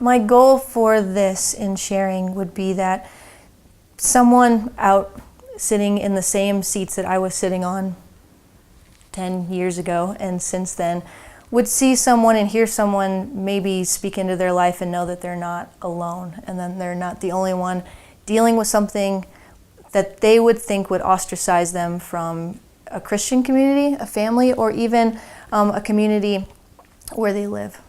My goal for this in sharing would be that someone out sitting in the same seats that I was sitting on 10 years ago and since then would see someone and hear someone maybe speak into their life and know that they're not alone, and then they're not the only one dealing with something that they would think would ostracize them from a Christian community, a family, or even a community where they live.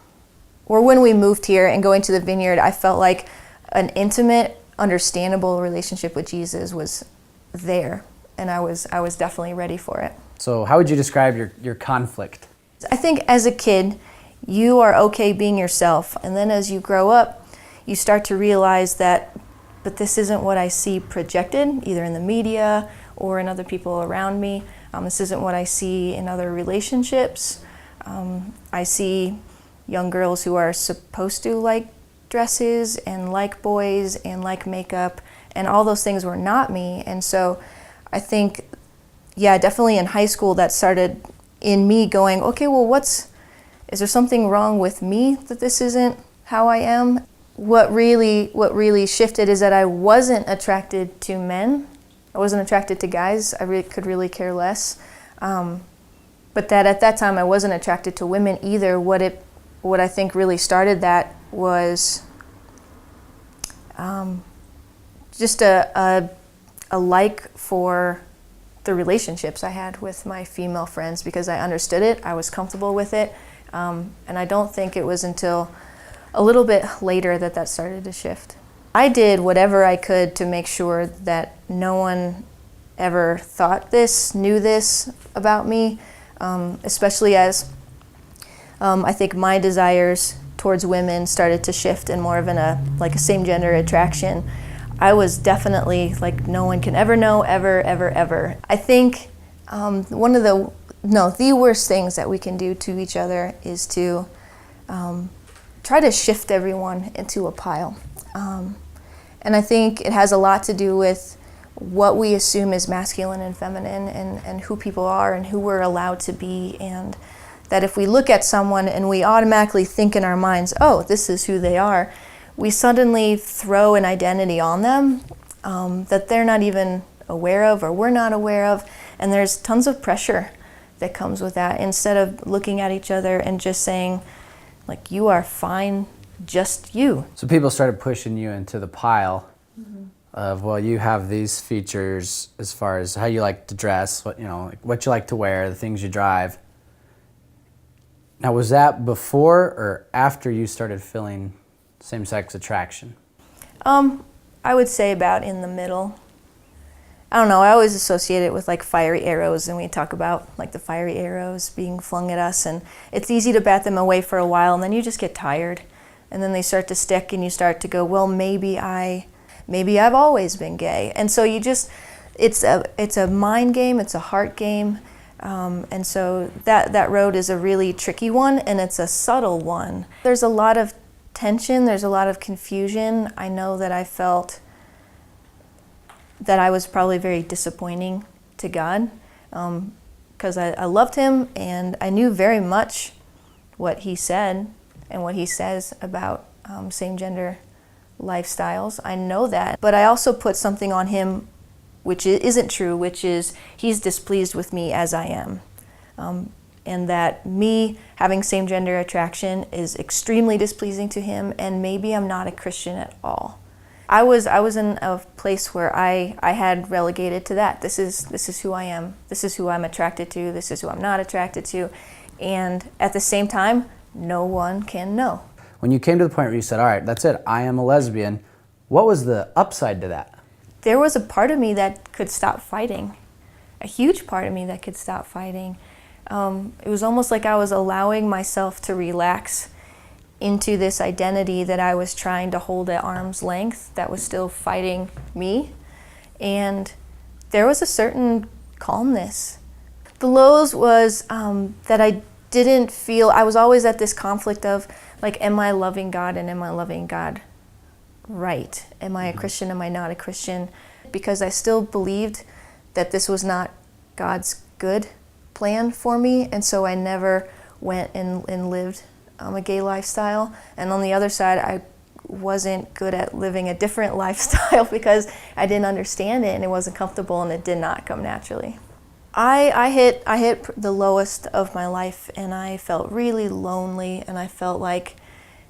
Or when we moved here and going to the vineyard, I felt like an intimate, understandable relationship with Jesus was there, and I was definitely ready for it. So how would you describe your conflict? I think as a kid, you are okay being yourself, and then as you grow up, you start to realize that, but this isn't what I see projected, either in the media or in other people around me. This isn't what I see in other relationships. I see young girls who are supposed to like dresses and like boys and like makeup, and all those things were not me. And so I think, yeah, definitely in high school that started in me going, okay, well, is there something wrong with me that this isn't how I am? What really shifted is that I wasn't attracted to men. I wasn't attracted to guys. I could really care less. But that at that time I wasn't attracted to women either. What I think really started that was just a like for the relationships I had with my female friends, because I understood it, I was comfortable with it, and I don't think it was until a little bit later that started to shift. I did whatever I could to make sure that no one ever thought this, knew this about me, especially as I think my desires towards women started to shift in more of a same-gender attraction. I was definitely like, no one can ever know, ever, ever, ever. I think one of the worst things that we can do to each other is to try to shift everyone into a pile. And I think it has a lot to do with what we assume is masculine and feminine, and who people are and who we're allowed to be, and that if we look at someone and we automatically think in our minds, oh, this is who they are, we suddenly throw an identity on them that they're not even aware of or we're not aware of, and there's tons of pressure that comes with that, instead of looking at each other and just saying, like, you are fine, just you. So people started pushing you into the pile of, well, you have these features as far as how you like to dress, what you like to wear, the things you drive. Now, was that before or after you started feeling same-sex attraction? I would say about in the middle. I don't know, I always associate it with like fiery arrows, and we talk about like the fiery arrows being flung at us, and it's easy to bat them away for a while, and then you just get tired, and then they start to stick, and you start to go, well, maybe I've always been gay. And so it's a mind game, it's a heart game, and so that road is a really tricky one, and it's a subtle one. There's a lot of tension, there's a lot of confusion. I know that I felt that I was probably very disappointing to God, because I loved him, and I knew very much what he said and what he says about same-gender lifestyles. I know that, but I also put something on him which isn't true, which is he's displeased with me as I am. And that me having same-gender attraction is extremely displeasing to him, and maybe I'm not a Christian at all. I was in a place where I had relegated to that. This is who I am. This is who I'm attracted to. This is who I'm not attracted to. And at the same time, no one can know. When you came to the point where you said, all right, that's it, I am a lesbian, what was the upside to that? There was a part of me that could stop fighting, a huge part of me that could stop fighting. It was almost like I was allowing myself to relax into this identity that I was trying to hold at arm's length that was still fighting me. And there was a certain calmness. The lows was that I didn't feel, I was always at this conflict of, like, am I loving God and am I loving God right? Am I a Christian? Am I not a Christian? Because I still believed that this was not God's good plan for me, and so I never went and lived a gay lifestyle. And on the other side, wasn't good at living a different lifestyle because I didn't understand it and it wasn't comfortable and it did not come naturally. I hit the lowest of my life and I felt really lonely and I felt like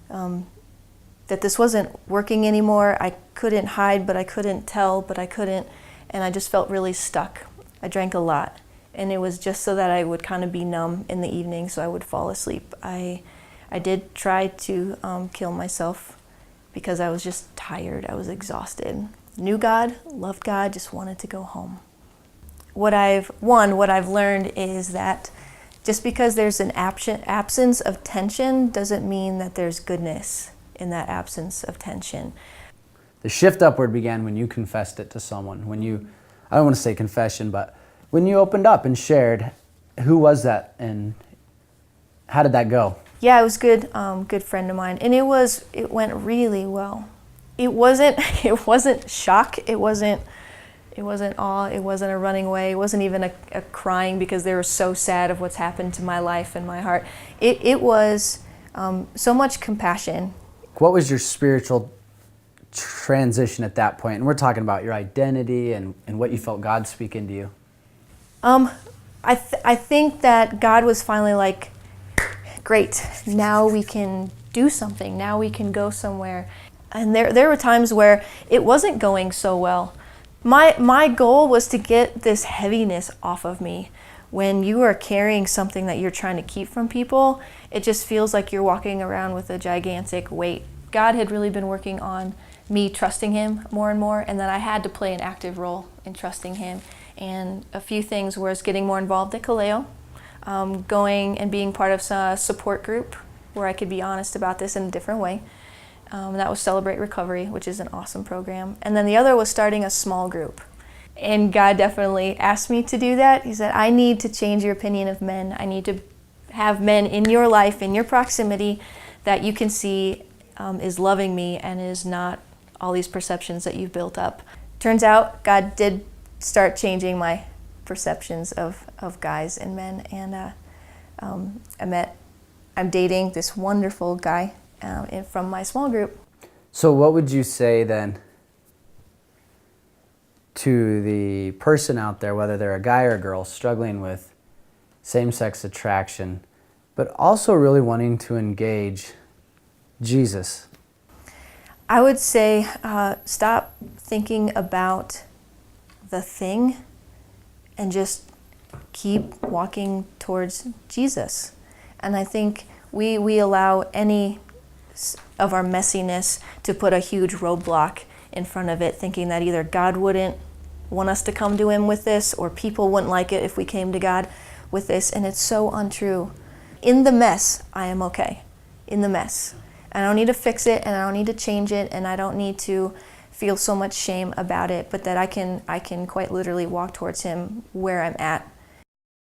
that this wasn't working anymore. I couldn't hide, but I couldn't tell, but I couldn't, and I just felt really stuck. I drank a lot, and it was just so that I would kind of be numb in the evening so I would fall asleep. I did try to kill myself because I was just tired, I was exhausted. Knew God, loved God, just wanted to go home. What I've learned is that just because there's an absence of tension doesn't mean that there's goodness in that absence of tension. The shift upward began when you confessed it to someone. When you, I don't want to say confession, but when you opened up and shared, who was that and how did that go? Yeah, it was good friend of mine, and it went really well. It wasn't shock. It wasn't awe. It wasn't a running away. It wasn't even a crying because they were so sad of what's happened to my life and my heart. It was so much compassion. What was your spiritual transition at that point? And we're talking about your identity and what you felt God speaking to you. I think that God was finally like, great, now we can do something. Now we can go somewhere. And there were times where it wasn't going so well. My goal was to get this heaviness off of me. When you are carrying something that you're trying to keep from people, it just feels like you're walking around with a gigantic weight. God had really been working on me trusting Him more and more, and then I had to play an active role in trusting Him. And a few things was getting more involved at Kaleo, going and being part of a support group where I could be honest about this in a different way. That was Celebrate Recovery, which is an awesome program. And then the other was starting a small group. And God definitely asked me to do that. He said, I need to change your opinion of men. I need to have men in your life, in your proximity, that you can see is loving me and is not all these perceptions that you've built up. Turns out God did start changing my perceptions of guys and men. And I'm dating this wonderful guy from my small group. So what would you say then to the person out there, whether they're a guy or a girl, struggling with same-sex attraction, but also really wanting to engage Jesus? I would say stop thinking about the thing and just keep walking towards Jesus. And I think we allow any of our messiness to put a huge roadblock in front of it, thinking that either God wouldn't want us to come to Him with this or people wouldn't like it if we came to God with this, and it's so untrue. In the mess, I am okay. In the mess. And I don't need to fix it, and I don't need to change it, and I don't need to feel so much shame about it, but that I can quite literally walk towards Him where I'm at